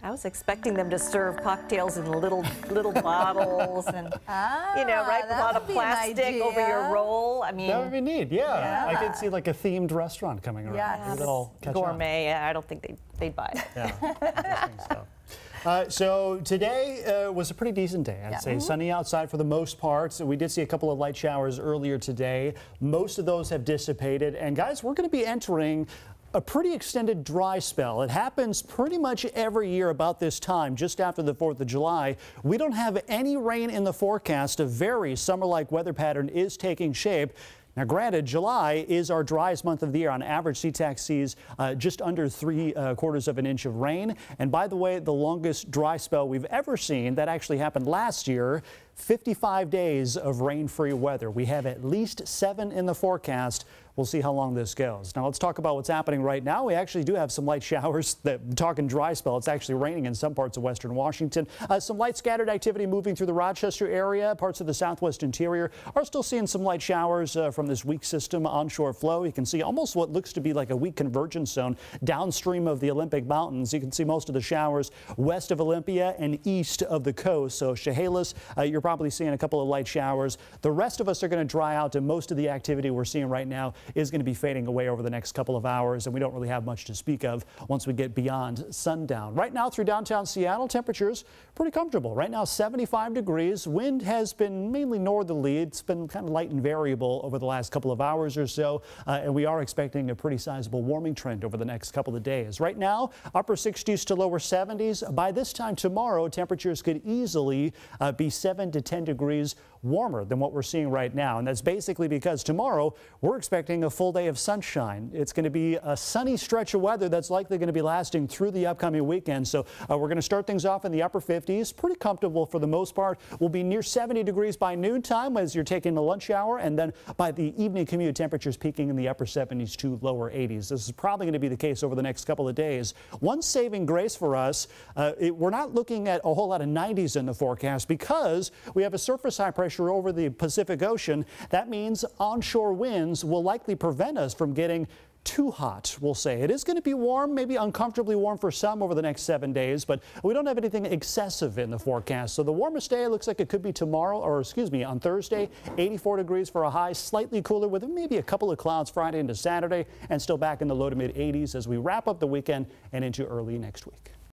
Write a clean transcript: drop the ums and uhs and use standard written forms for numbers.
I was expecting them to serve cocktails in little bottles and, right, with a lot of plastic over your roll. I mean, that would be neat. Yeah. I could see like a themed restaurant coming around. Yes. Gourmet. I don't think they'd buy it. Yeah. Interesting stuff. So today was a pretty decent day. I'd say sunny outside for the most part. So we did see a couple of light showers earlier today. Most of those have dissipated. And guys, we're going to be entering a pretty extended dry spell. It happens pretty much every year about this time, just after the 4th of July. We don't have any rain in the forecast. A very summer-like weather pattern is taking shape. Now, granted, July is our driest month of the year. On average, SeaTac sees just under 3/4 of an inch of rain. And by the way, the longest dry spell we've ever seen, that actually happened last year, 55 days of rain-free weather. We have at least 7 in the forecast. We'll see how long this goes. Now let's talk about what's happening right now. We actually do have some light showers. Talking dry spell, it's actually raining in some parts of western Washington. Some light scattered activity moving through the Rochester area. Parts of the southwest interior are still seeing some light showers from this weak system onshore flow. You can see almost what looks to be like a weak convergence zone downstream of the Olympic Mountains. You can see most of the showers west of Olympia and east of the coast. So Chehalis, you're probably seeing a couple of light showers. The rest of us are going to dry out, and most of the activity we're seeing right now is going to be fading away over the next couple of hours, and we don't really have much to speak of once we get beyond sundown. Right now through downtown Seattle, temperatures pretty comfortable. Right now 75 degrees. Wind has been mainly northerly. It's been kind of light and variable over the last couple of hours or so, and we are expecting a pretty sizable warming trend over the next couple of days. Right now, upper 60s to lower 70s. By this time tomorrow, temperatures could easily be 7 to 10 degrees warmer than what we're seeing right now. And that's basically because tomorrow we're expecting a full day of sunshine. It's going to be a sunny stretch of weather that's likely going to be lasting through the upcoming weekend. So we're going to start things off in the upper 50s. Pretty comfortable for the most part. We'll be near 70 degrees by noontime as you're taking the lunch hour. And then by the evening commute, temperatures peaking in the upper 70s to lower 80s. This is probably going to be the case over the next couple of days. One saving grace for us, we're not looking at a whole lot of 90s in the forecast because we have a surface high pressure over the Pacific Ocean. That means onshore winds will likely prevent us from getting too hot, we'll say. It is going to be warm, maybe uncomfortably warm for some over the next 7 days, but we don't have anything excessive in the forecast. So the warmest day looks like it could be tomorrow, or excuse me, on Thursday, 84 degrees for a high, slightly cooler with maybe a couple of clouds Friday into Saturday, and still back in the low to mid 80s as we wrap up the weekend and into early next week.